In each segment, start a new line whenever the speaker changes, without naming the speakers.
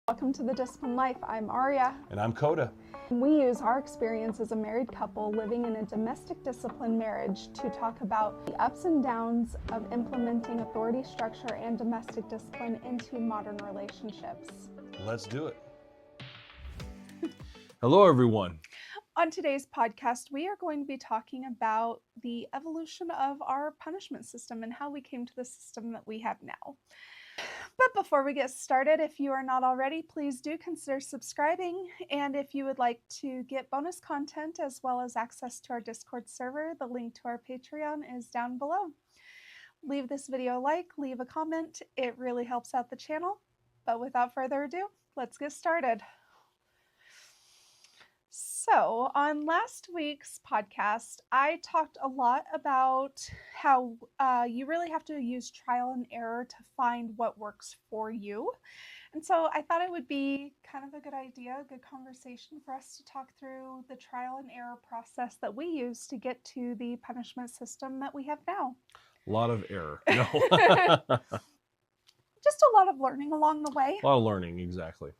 Welcome to The Disciplined Life. I'm Aria.
And I'm Coda.
We use our experience as a married couple living in a domestic discipline marriage to talk about the ups and downs of implementing authority structure and domestic discipline into modern relationships.
Let's do it. Hello, everyone.
On today's podcast, we are going to be talking about the evolution of our punishment system and how we came to the system that we have now. But before we get started, if you are not already, please do consider subscribing. And if you would like to get bonus content as well as access to our Discord server, the link to our Patreon is down below. Leave this video a like, leave a comment. It really helps out the channel. But without further ado, let's get started. So on last week's podcast, I talked a lot about how you really have to use trial and error to find what works for you. And so I thought it would be kind of a good idea, a good conversation for us to talk through the trial and error process that we use to get to the punishment system that we have now.
A lot of error. No.
Just a lot of learning along the way.
A lot of learning, exactly.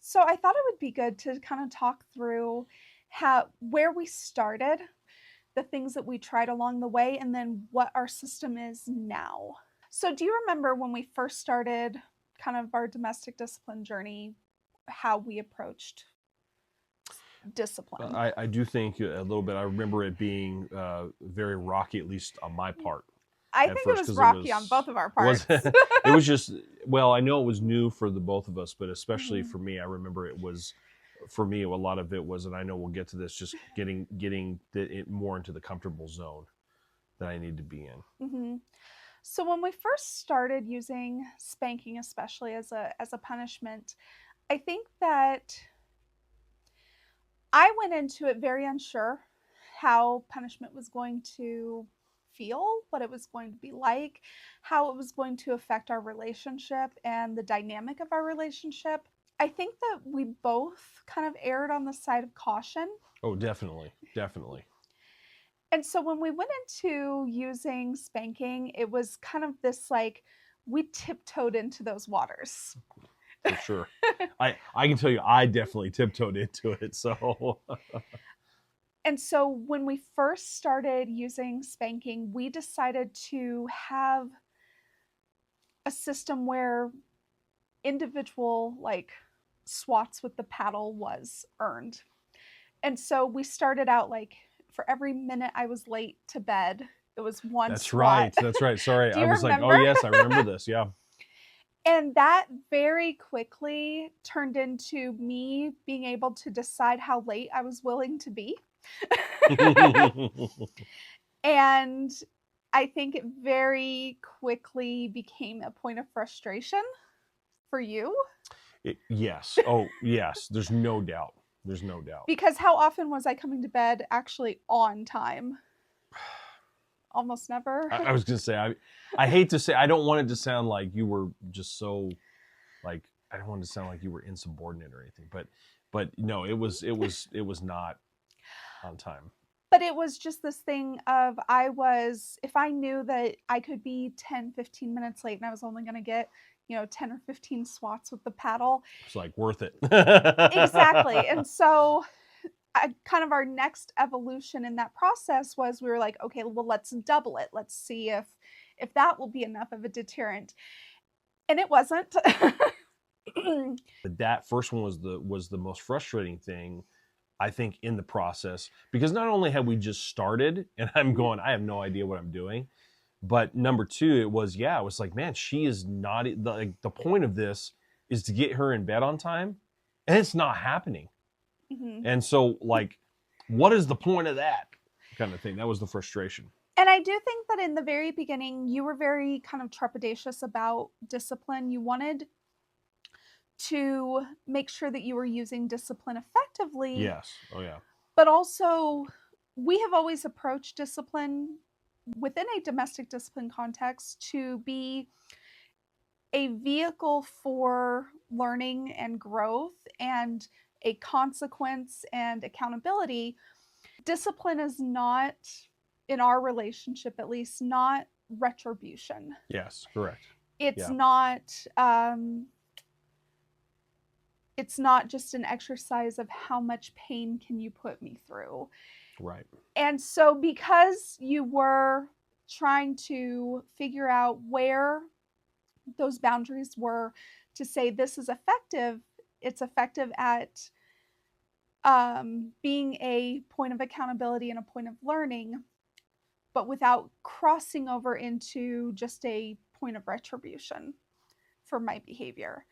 So I thought it would be good to kind of talk through where we started, the things that we tried along the way, and then what our system is now. So do you remember when we first started kind of our domestic discipline journey, how we approached discipline?
I do think a little bit. I remember it being very rocky, at least on my part.
I think it was rocky on both of our parts.
It was just, well, I know it was new for the both of us, but especially for me, I remember it was, for me, a lot of it was, and I know we'll get to this, just getting it more into the comfortable zone that I need to be in.
Mm-hmm. So when we first started using spanking, especially as a punishment, I think that I went into it very unsure how punishment was going to feel, what it was going to be like, how it was going to affect our relationship and the dynamic of our relationship. I think that we both kind of erred on the side of caution.
Oh, definitely. Definitely.
And so when we went into using spanking, it was kind of this like, we tiptoed into those waters.
For sure. I can tell you, I definitely tiptoed into it. So
And so when we first started using spanking, we decided to have a system where individual swats with the paddle was earned. And so we started out for every minute I was late to bed, it was one
That's
swat.
right. That's right. Sorry. I was
remember?
like, oh yes, I remember this. Yeah.
And that very quickly turned into me being able to decide how late I was willing to be. And I think it very quickly became a point of frustration for you.
Yes. Oh, yes. There's no doubt. There's no doubt.
Because how often was I coming to bed actually on time? Almost never.
I was going to say, I hate to say, I don't want it to sound like you were just so, I don't want it to sound like you were insubordinate or anything, but no, it was not on time.
But it was just this thing of if I knew that I could be 10, 15 minutes late and I was only going to get, 10 or 15 swats with the paddle.
It's worth it.
Exactly. And so kind of our next evolution in that process was we were like, okay, well, let's double it. Let's see if that will be enough of a deterrent. And it wasn't.
That first one was the most frustrating thing, I think, in the process, because not only had we just started and I'm going, I have no idea what I'm doing, but number two, it was like, man, she is not, the point of this is to get her in bed on time, and it's not happening. Mm-hmm. And so what is the point of that kind of thing? That was the frustration.
And I do think that in the very beginning, you were very kind of trepidatious about discipline. You wanted to make sure that you were using discipline effectively.
Yes. Oh, yeah.
But also, we have always approached discipline within a domestic discipline context to be a vehicle for learning and growth and a consequence and accountability. Discipline is not, in our relationship at least, not retribution.
Yes, correct.
It's not It's not just an exercise of how much pain can you put me through.
Right.
And so because you were trying to figure out where those boundaries were to say this is effective, it's effective at being a point of accountability and a point of learning, but without crossing over into just a point of retribution for my behavior.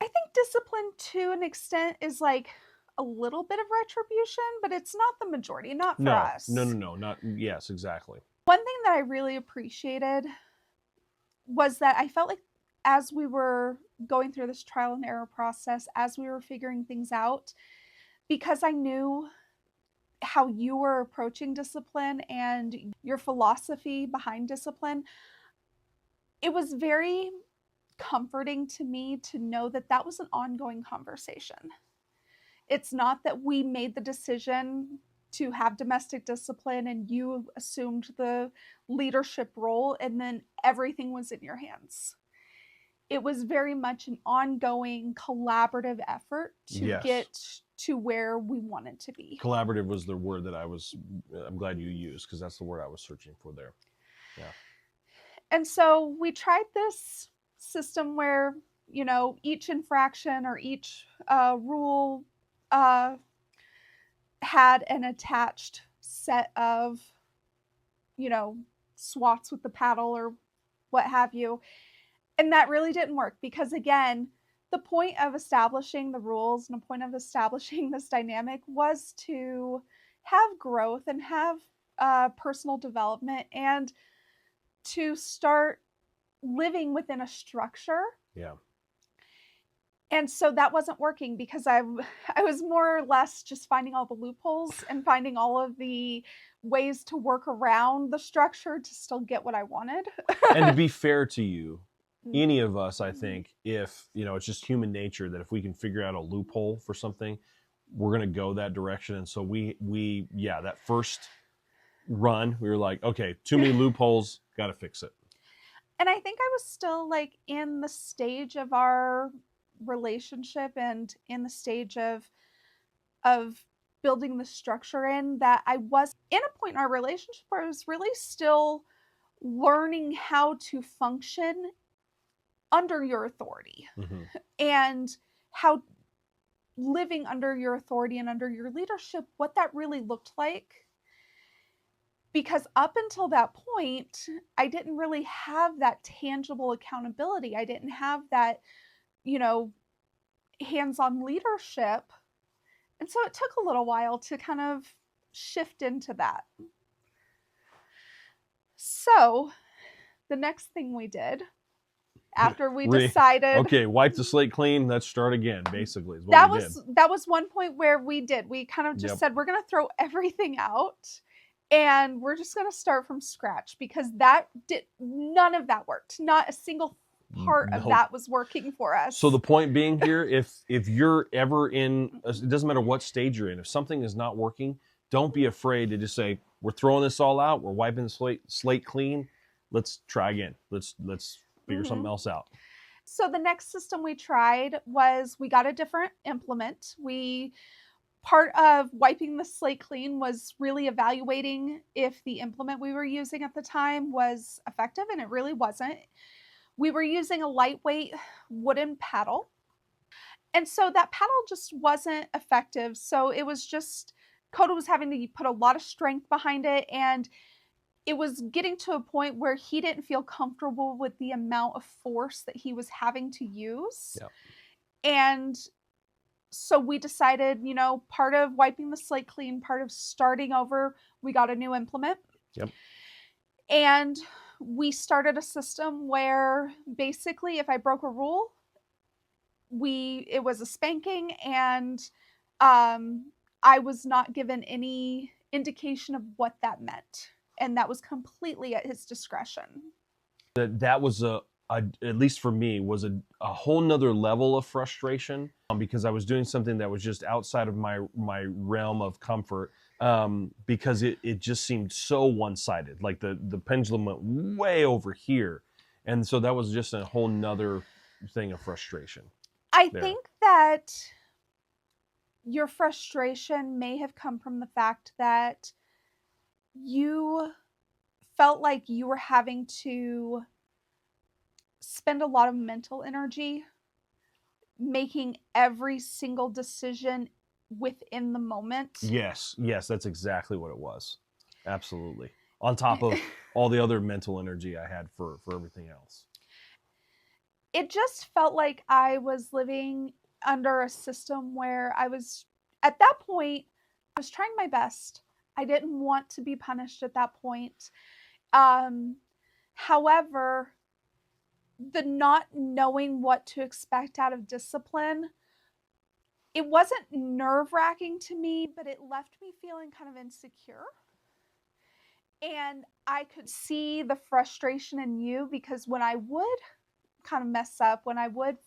I think discipline to an extent is like a little bit of retribution, but it's not the majority, not for
No, no,
us.
no, no, not, yes, exactly.
One thing that I really appreciated was that I felt like as we were going through this trial and error process, as we were figuring things out, because I knew how you were approaching discipline and your philosophy behind discipline, it was very comforting to me to know that that was an ongoing conversation. It's not that we made the decision to have domestic discipline and you assumed the leadership role and then everything was in your hands. It was very much an ongoing collaborative effort to
Yes.
get to where we wanted to be.
Collaborative was the word that I'm glad you used, because that's the word I was searching for there. Yeah.
And so we tried this system where, each infraction or each rule had an attached set of, swats with the paddle or what have you. And that really didn't work because, again, the point of establishing the rules and the point of establishing this dynamic was to have growth and have personal development and to start living within a structure.
Yeah.
And so that wasn't working because I was more or less just finding all the loopholes and finding all of the ways to work around the structure to still get what I wanted.
And to be fair to you, any of us, I think, if, it's just human nature that if we can figure out a loophole for something, we're going to go that direction. And so that first run, we were like, okay, too many loopholes, got to fix it.
And I think I was still like in the stage of our relationship and in the stage of building the structure in that I was in a point in our relationship where I was really still learning how to function under your authority and how living under your authority and under your leadership, what that really looked like. Because up until that point, I didn't really have that tangible accountability. I didn't have that, hands-on leadership. And so it took a little while to kind of shift into that. So the next thing we did after we decided,
okay, wipe the slate clean, let's start again, basically is what
that
we
was
did.
That was one point where we kind of just said we're going to throw everything out and we're just going to start from scratch because none of that worked. Not a single part of that was working for us.
So the point being here, if you're ever in, it doesn't matter what stage you're in, if something is not working, don't be afraid to just say, we're throwing this all out, we're wiping the slate clean, let's try again, let's figure something else out.
So the next system we tried was we got a different implement. Part of wiping the slate clean was really evaluating if the implement we were using at the time was effective, and it really wasn't. We were using a lightweight wooden paddle, and so that paddle just wasn't effective. So it was just, Coda was having to put a lot of strength behind it, and it was getting to a point where he didn't feel comfortable with the amount of force that he was having to use.
Yep.
And so we decided, part of wiping the slate clean, part of starting over, we got a new implement.
Yep.
And we started a system where basically if I broke a rule, it was a spanking, and I was not given any indication of what that meant. And that was completely at his discretion.
That was at least for me, was a whole nother level of frustration because I was doing something that was just outside of my realm of comfort because it just seemed so one-sided. Like the pendulum went way over here. And so that was just a whole nother thing of frustration.
I
there.
think that your frustration may have come from the fact that you felt like you were having to spend a lot of mental energy making every single decision within the moment.
Yes, that's exactly what it was. Absolutely. On top of all the other mental energy I had for everything else.
It just felt like I was living under a system where I was, at that point, I was trying my best. I didn't want to be punished at that point. Um, However, the not knowing what to expect out of discipline, it wasn't nerve wracking to me, but it left me feeling kind of insecure. And I could see the frustration in you because when I would kind of mess up, when I would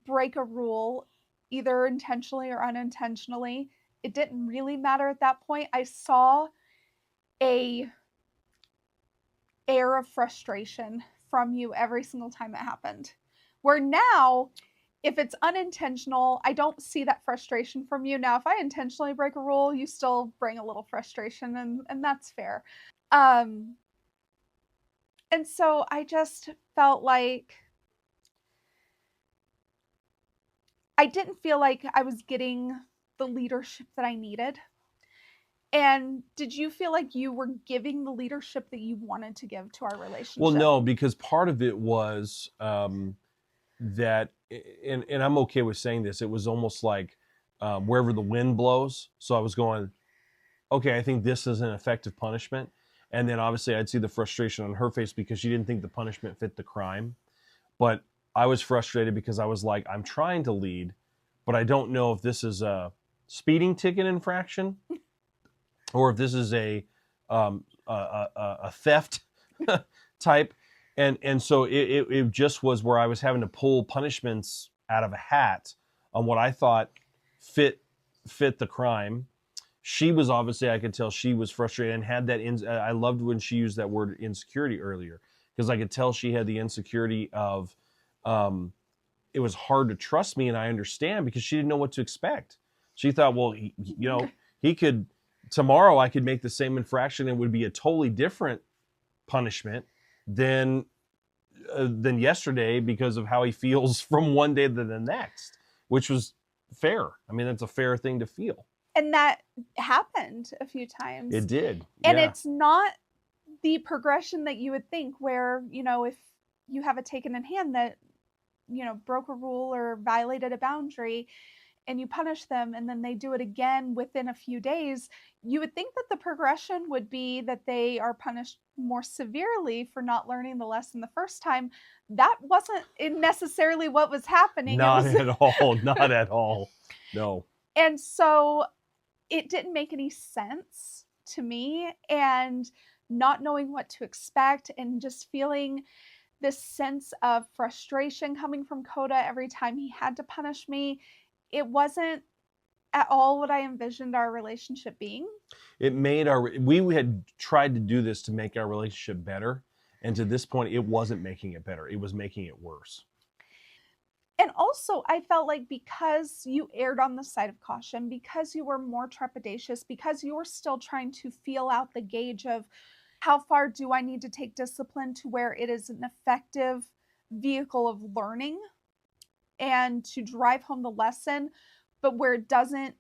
break a rule, either intentionally or unintentionally, it didn't really matter at that point. I saw a air of frustration from you every single time it happened. Where now, if it's unintentional, I don't see that frustration from you. Now, if I intentionally break a rule, you still bring a little frustration, and that's fair. Um, and so I just felt like I didn't feel like I was getting the leadership that I needed. And did you feel like you were giving the leadership that you wanted to give to our
Well,
relationship?
no, because part of it was that, and I'm okay with saying this, it was almost like wherever the wind blows. So I was going, okay, I think this is an effective punishment. And then obviously I'd see the frustration on her face because she didn't think the punishment fit the crime. But I was frustrated because I was like, I'm trying to lead, but I don't know if this is a speeding ticket infraction or if this is a theft type. And so it just was where I was having to pull punishments out of a hat on what I thought fit the crime. She was obviously, I could tell she was frustrated and had that. I loved when she used that word insecurity earlier because I could tell she had the insecurity of it was hard to trust me, and I understand because she didn't know what to expect. She thought, well, he could tomorrow I could make the same infraction and it would be a totally different punishment than yesterday because of how he feels from one day to the next, which was fair. I mean, that's a fair thing to feel.
And that happened a few times.
It did.
And
Yeah.
it's not the progression that you would think, where, if you have a taken in hand that, broke a rule or violated a boundary, and you punish them and then they do it again within a few days, you would think that the progression would be that they are punished more severely for not learning the lesson the first time. That wasn't necessarily what was happening.
Not at all. Not at all. No.
And so it didn't make any sense to me, and not knowing what to expect and just feeling this sense of frustration coming from Coda every time he had to punish me. It wasn't at all what I envisioned our relationship being.
It made we had tried to do this to make our relationship better, and to this point it wasn't making it better, it was making it worse.
And also, I felt like because you erred on the side of caution, because you were more trepidatious, because you were still trying to feel out the gauge of how far do I need to take discipline to where it is an effective vehicle of learning and to drive home the lesson, but where it doesn't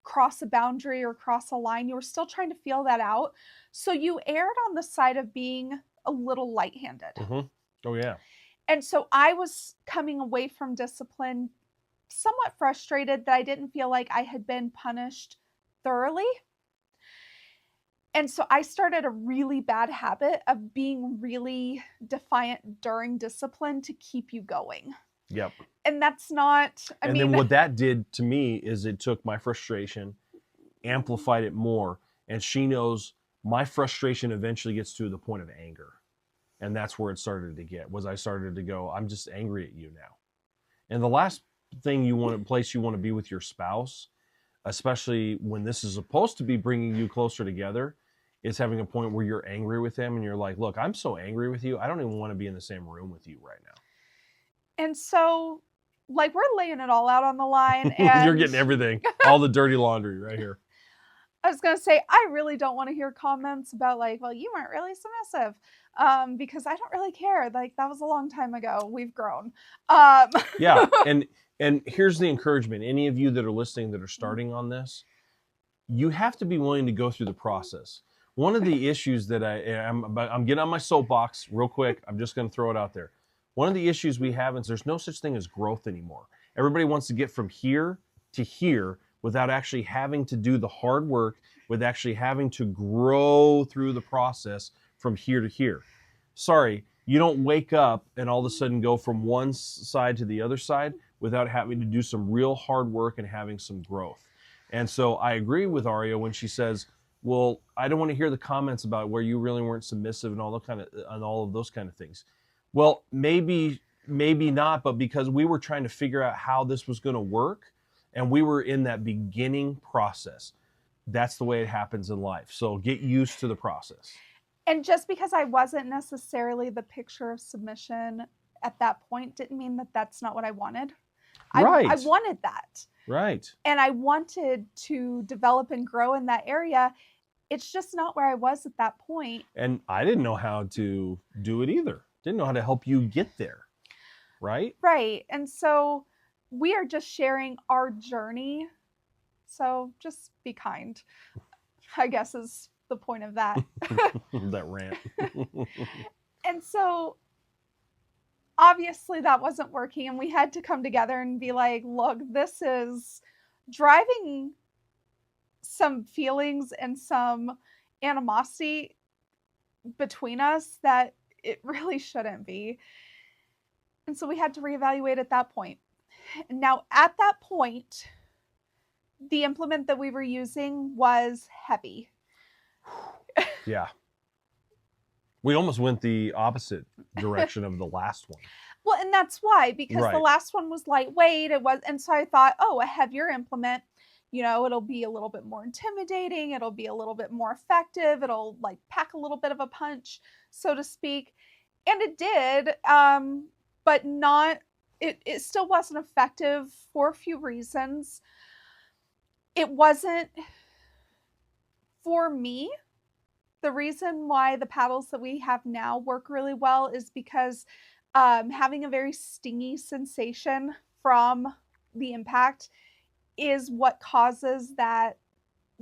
cross a boundary or cross a line, you were still trying to feel that out. So you erred on the side of being a little light-handed.
Mm-hmm. Oh, yeah.
And so I was coming away from discipline somewhat frustrated that I didn't feel like I had been punished thoroughly. And so I started a really bad habit of being really defiant during discipline to keep you going.
Yep.
And that's not,
then what that did to me is it took my frustration, amplified it more, and she knows my frustration eventually gets to the point of anger. And that's where it started to get, was I started to go, I'm just angry at you now. And the last place you want to be with your spouse, especially when this is supposed to be bringing you closer together, is having a point where you're angry with them and you're like, look, I'm so angry with you, I don't even want to be in the same room with you right now.
And so, like, we're laying it all out on the line,
You're
and
getting everything, all the dirty laundry right here.
I was gonna say, I really don't want to hear comments about like, well, you weren't really submissive, because I don't really care. Like that was a long time ago. We've grown. Um,
Yeah, and here's the encouragement. Any of you that are listening that are starting on this, you have to be willing to go through the process. One of the issues that I'm getting on my soapbox real quick. I'm just going to throw it out there. One of the issues we have is there's no such thing as growth anymore. Everybody wants to get from here to here without actually having to do the hard work, with actually having to grow through the process from here to here. Sorry, you don't wake up and all of a sudden go from one side to the other side without having to do some real hard work and having some growth. And so I agree with Aria when she says, well, I don't want to hear the comments about where you really weren't submissive and all of those kind of things. Well, maybe not, but because we were trying to figure out how this was going to work and we were in that beginning process. That's the way it happens in life. So get used to the process.
and just because I wasn't necessarily the picture of submission at that point didn't mean that that's not what I wanted.
Right.
I wanted that.
Right.
And I wanted to develop and grow in that area. It's just not where I was at that point.
And I didn't know how to do it either. Didn't know how to help you get there. Right?
Right. And so we are just sharing our journey. So just be kind, I guess is the point of that.
That rant.
And so obviously that wasn't working. And we had to come together and be like, look, this is driving some feelings and some animosity between us that it really shouldn't be. And so we had to reevaluate at that point. Now, at that point, the implement that we were using was heavy.
Yeah. We almost went the opposite direction of the last one.
Well, and that's why, because the
Right.
last one was lightweight. And so I thought, oh, a heavier implement, it'll be a little bit more intimidating. It'll be a little bit more effective. It'll like pack a little bit of a punch, so to speak. And it did, but not, it still wasn't effective for a few reasons. It wasn't for me. The reason why the paddles that we have now work really well is because having a very stingy sensation from the impact is what causes that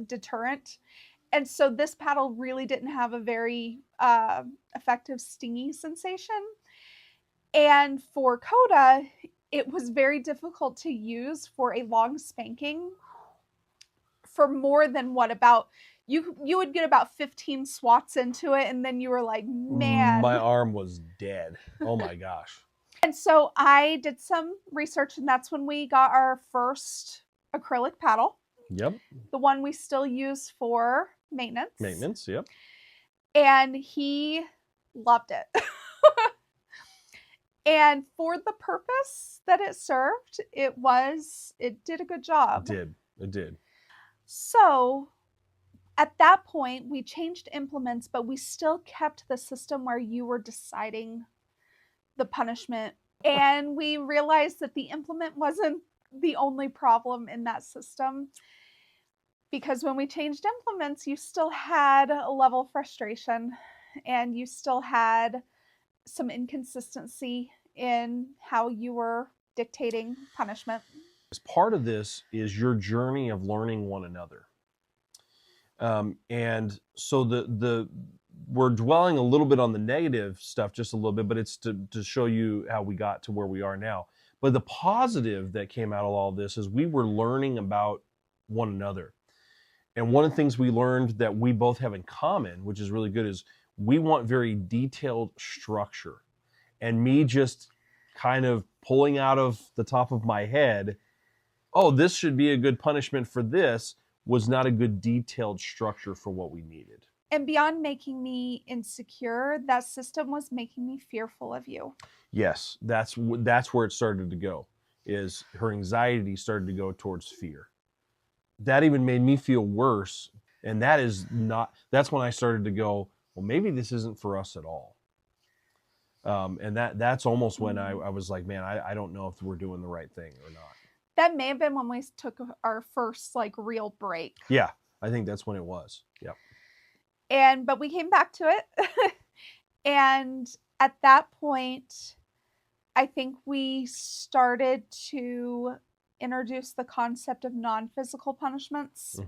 deterrent. And so this paddle really didn't have a very effective stingy sensation. And for Coda, it was very difficult to use for a long spanking for more than about you would get about 15 swats into it, and then you were like, man.
My arm was dead. Oh my gosh.
And so I did some research, and that's when we got our first acrylic paddle.
Yep.
The one we still use for maintenance.
Maintenance, yep.
And he loved it. And for the purpose that it served, it did a good job.
It did.
So at that point, we changed implements, but we still kept the system where you were deciding the punishment. And we realized that the implement wasn't the only problem in that system. Because when we changed implements, you still had a level of frustration and you still had some inconsistency in how you were dictating punishment.
As part of this is your journey of learning one another. And so we're dwelling a little bit on the negative stuff, just a little bit, but it's to show you how we got to where we are now. But the positive that came out of all this is we were learning about one another. And one of the things we learned that we both have in common, which is really good, is we want very detailed structure. And me just kind of pulling out of the top of my head, oh, this should be a good punishment for this, was not a good detailed structure for what we needed.
And beyond making me insecure, that system was making me fearful of you.
Yes, that's where it started to go, is her anxiety started to go towards fear. That even made me feel worse. And that's when I started to go, well, maybe this isn't for us at all. And that's almost when I was like, man, I don't know if we're doing the right thing or not.
That may have been when we took our first like real break.
Yeah, I think that's when it was. Yep.
But we came back to it. And at that point, I think we started to introduce the concept of non-physical punishments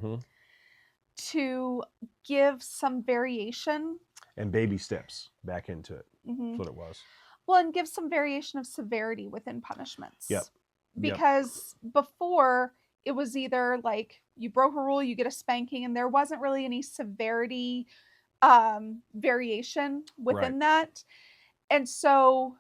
to give some variation.
And baby steps back into it.
Mm-hmm.
That's what it was.
Well, and give some variation of severity within punishments.
Yep.
Because before it was either like you broke a rule, you get a spanking, and there wasn't really any severity variation within that. And so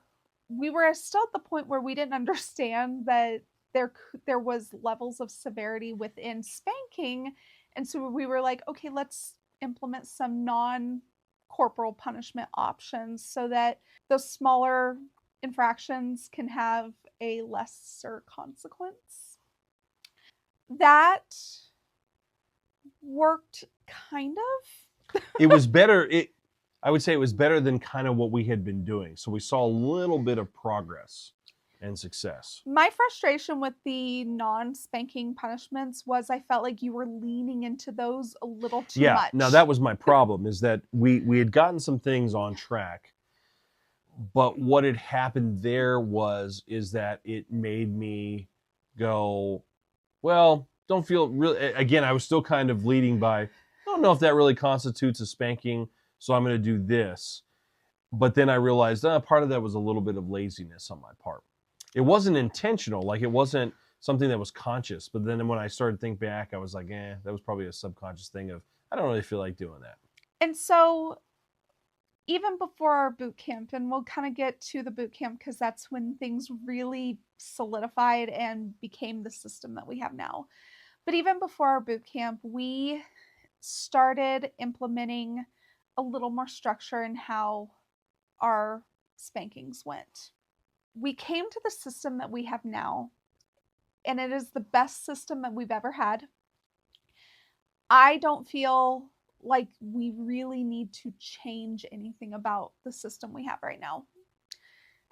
we were still at the point where we didn't understand that there was levels of severity within spanking. And so we were like, okay, let's implement some non-corporal punishment options so that those smaller infractions can have a lesser consequence. That worked kind of.
It was better. I would say it was better than kind of what we had been doing. So we saw a little bit of progress and success.
My frustration with the non-spanking punishments was I felt like you were leaning into those a little too much.
Now that was my problem, is that we had gotten some things on track, but what had happened there is that it made me go, well, don't feel really, again, I was still kind of leading by, I don't know if that really constitutes a spanking, so I'm going to do this. But then I realized part of that was a little bit of laziness on my part. It wasn't intentional, like it wasn't something that was conscious. But then when I started to think back, I was like, that was probably a subconscious thing of, I don't really feel like doing that.
And so even before our boot camp, and we'll kind of get to the boot camp because that's when things really solidified and became the system that we have now. But even before our boot camp, we started implementing a little more structure in how our spankings went. We came to the system that we have now, and it is the best system that we've ever had. I don't feel like we really need to change anything about the system we have right now.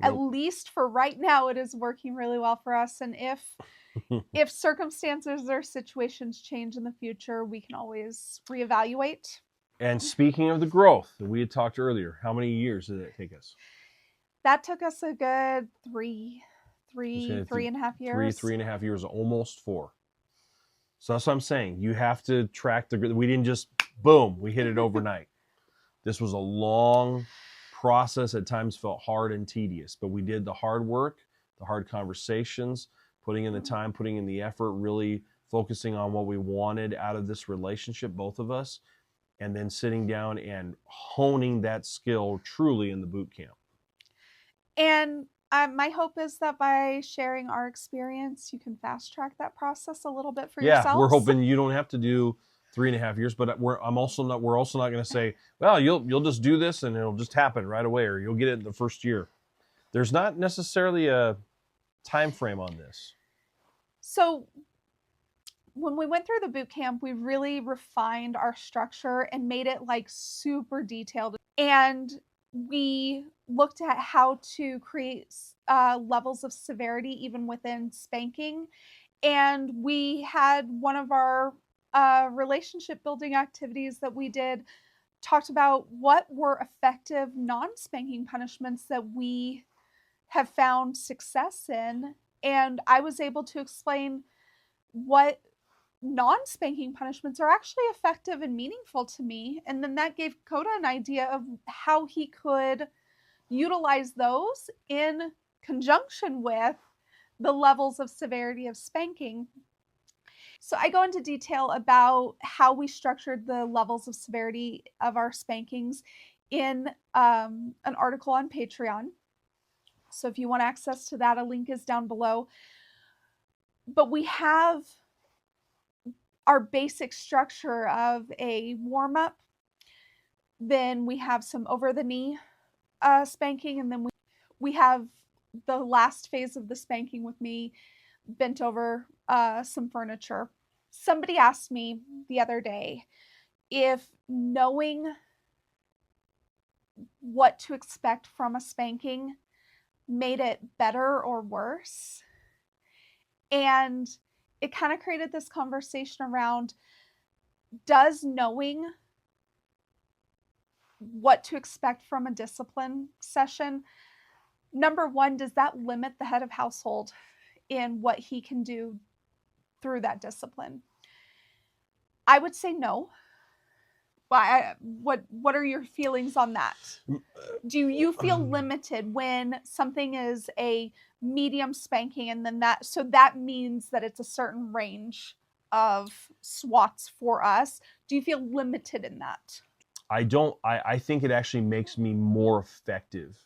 Nope. At least for right now, it is working really well for us. And if circumstances or situations change in the future, we can always reevaluate.
And speaking of the growth that we had talked earlier, how many years did that take us?
That took us a good three and a half years.
Three and a half years, almost 4. So that's what I'm saying. You have to track we didn't just, boom, we hit it overnight. This was a long process. At times felt hard and tedious, but we did the hard work, the hard conversations, putting in the time, putting in the effort, really focusing on what we wanted out of this relationship, both of us, and then sitting down and honing that skill truly in the boot camp.
And my hope is that by sharing our experience, you can fast track that process a little bit for yourselves.
Yeah, we're hoping you don't have to do 3.5 years, but we're also not going to say, well, you'll just do this and it'll just happen right away, or you'll get it in the first year. There's not necessarily a time frame on this.
So when we went through the boot camp, we really refined our structure and made it like super detailed. And we looked at how to create levels of severity even within spanking. And we had one of our relationship building activities that we did talked about what were effective non-spanking punishments that we have found success in. And I was able to explain what non-spanking punishments are actually effective and meaningful to me. And then that gave Coda an idea of how he could utilize those in conjunction with the levels of severity of spanking. So I go into detail about how we structured the levels of severity of our spankings in an article on Patreon. So if you want access to that, a link is down below. But we have our basic structure of a warm-up. Then we have some over-the-knee spanking. And then we have the last phase of the spanking with me bent over some furniture. Somebody asked me the other day if knowing what to expect from a spanking made it better or worse. And it kind of created this conversation around, does knowing what to expect from a discipline session, number one, does that limit the head of household in what he can do through that discipline? I would say no. What are your feelings on that? Do you feel limited when something is a medium spanking, and then that means that it's a certain range of swats for us? Do you feel limited in that?
I don't. I think it actually makes me more effective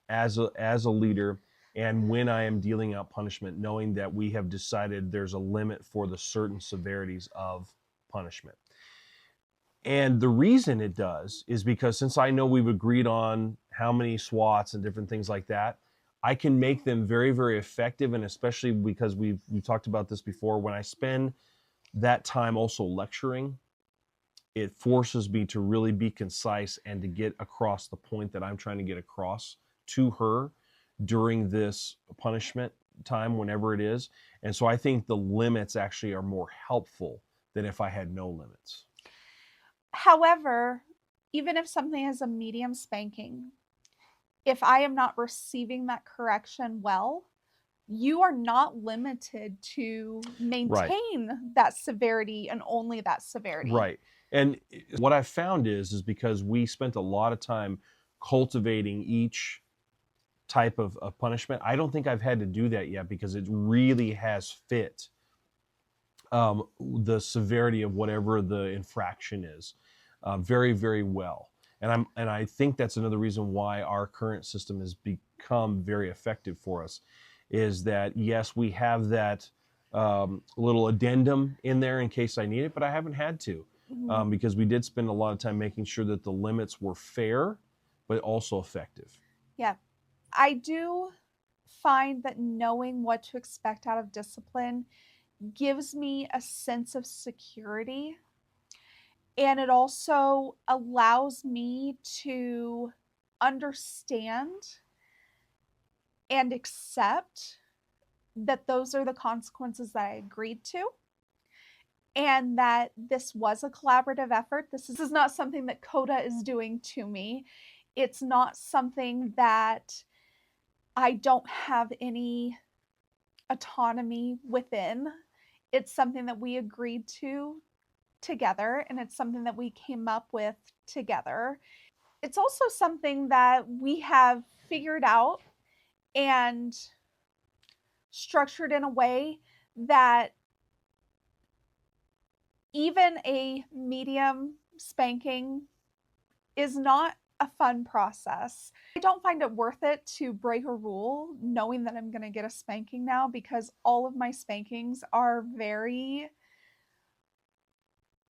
as a leader, and when I am dealing out punishment, knowing that we have decided there's a limit for the certain severities of punishment. And the reason it does is because since I know we've agreed on how many swats and different things like that, I can make them very, very effective. And especially because we've talked about this before, when I spend that time also lecturing, it forces me to really be concise and to get across the point that I'm trying to get across to her during this punishment time, whenever it is. And so I think the limits actually are more helpful than if I had no limits.
However, even if something is a medium spanking, if I am not receiving that correction well, you are not limited to maintain that severity and only that severity.
Right. And what I've found is because we spent a lot of time cultivating each type of punishment, I don't think I've had to do that yet because it really has fit the severity of whatever the infraction is very, very well. And I think that's another reason why our current system has become very effective for us, is that yes, we have that little addendum in there in case I need it, but I haven't had to because we did spend a lot of time making sure that the limits were fair, but also effective.
Yeah. I do find that knowing what to expect out of discipline gives me a sense of security. And it also allows me to understand and accept that those are the consequences that I agreed to, and that this was a collaborative effort. This is not something that Coda is doing to me. It's not something that I don't have any autonomy within. It's something that we agreed to together, and it's something that we came up with together. It's also something that we have figured out and structured in a way that even a medium spanking is not a fun process. I don't find it worth it to break a rule knowing that I'm going to get a spanking now, because all of my spankings are very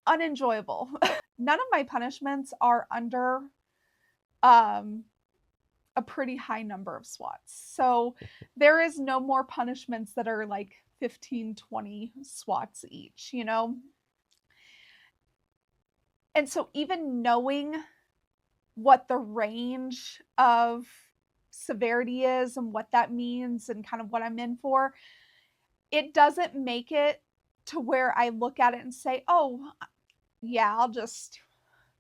unenjoyable. None of my punishments are under a pretty high number of swats. So there is no more punishments that are like 15, 20 swats each, you know? And so even knowing what the range of severity is and what that means and kind of what I'm in for, it doesn't make it to where I look at it and say, oh, yeah, I'll just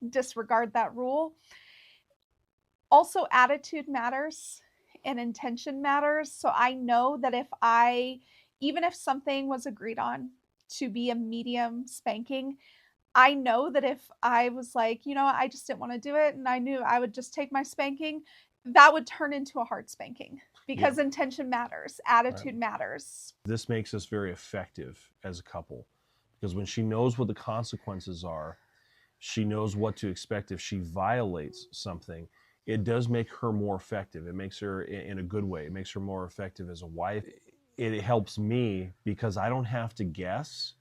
disregard that rule. Also, attitude matters and intention matters. So I know that even if something was agreed on to be a medium spanking, I know that if I was like, I just didn't want to do it, and I knew I would just take my spanking, that would turn into a hard spanking, because intention matters, attitude matters.
This makes us very effective as a couple, because when she knows what the consequences are, she knows what to expect if she violates something. It does make her more effective. It makes her, in a good way, it makes her more effective as a wife. It helps me because I don't have to guess.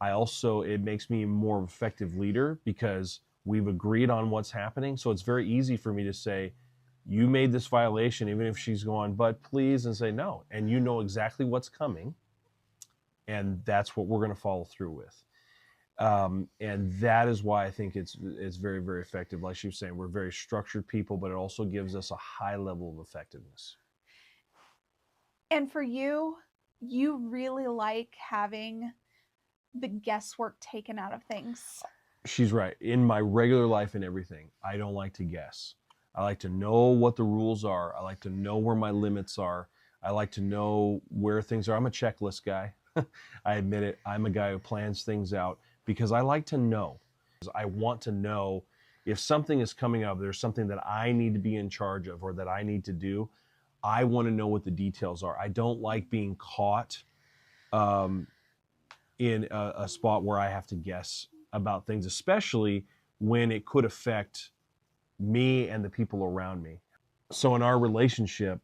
It makes me a more effective leader because we've agreed on what's happening. So it's very easy for me to say, you made this violation, even if she's going, but please, and say no. And you know exactly what's coming. And that's what we're going to follow through with. And that is why I think it's very, very effective. Like she was saying, we're very structured people, but it also gives us a high level of effectiveness.
And for you, you really like having the guesswork taken out of things.
She's right. In my regular life and everything, I don't like to guess. I like to know what the rules are. I like to know where my limits are. I like to know where things are. I'm a checklist guy. I admit it. I'm a guy who plans things out because I like to know. I want to know if something is coming up, there's something that I need to be in charge of or that I need to do. I want to know what the details are. I don't like being caught um, in a spot where I have to guess about things, especially when it could affect me and the people around me. So in our relationship,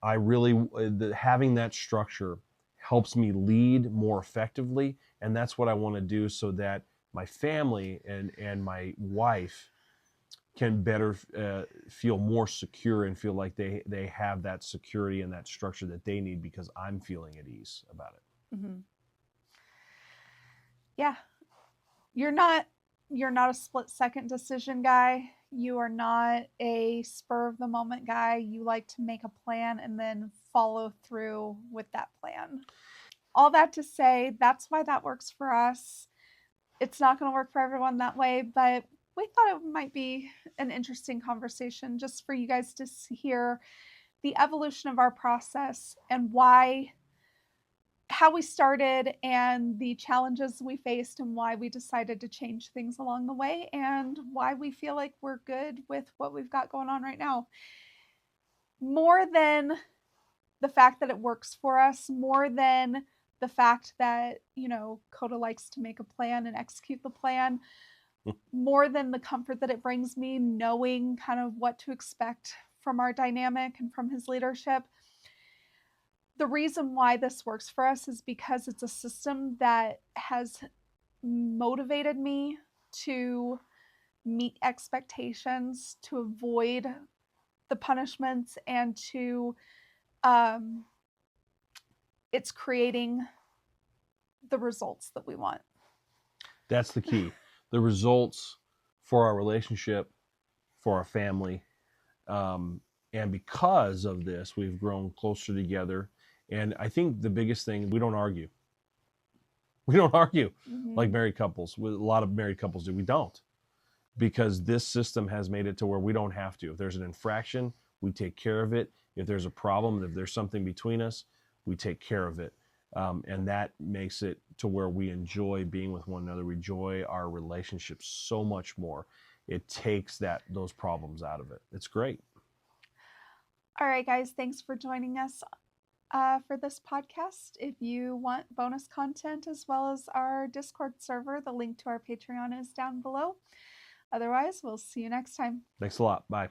I really having that structure helps me lead more effectively, and that's what I want to do so that my family and my wife can better feel more secure and feel like they have that security and that structure that they need because I'm feeling at ease about it.
Mm-hmm. Yeah, you're not a split second decision guy. You are not a spur of the moment guy. You like to make a plan and then follow through with that plan. All that to say, that's why that works for us. It's not going to work for everyone that way, but we thought it might be an interesting conversation just for you guys to hear the evolution of our process and why, how we started and the challenges we faced and why we decided to change things along the way and why we feel like we're good with what we've got going on right now. More than the fact that it works for us, more than the fact that, Coda likes to make a plan and execute the plan, more than the comfort that it brings me knowing kind of what to expect from our dynamic and from his leadership. The reason why this works for us is because it's a system that has motivated me to meet expectations, to avoid the punishments, and to um, it's creating the results that we want.
That's the key. The results for our relationship, for our family. And because of this, we've grown closer together. And I think the biggest thing, we don't argue. We don't argue like married couples. A lot of married couples do. We don't. Because this system has made it to where we don't have to. If there's an infraction, we take care of it. If there's a problem, if there's something between us, we take care of it. And that makes it to where we enjoy being with one another. We enjoy our relationship so much more. It takes those problems out of it. It's great.
All right, guys, thanks for joining us for this podcast. If you want bonus content as well as our Discord server, the link to our Patreon is down below. Otherwise, we'll see you next time.
Thanks a lot. Bye.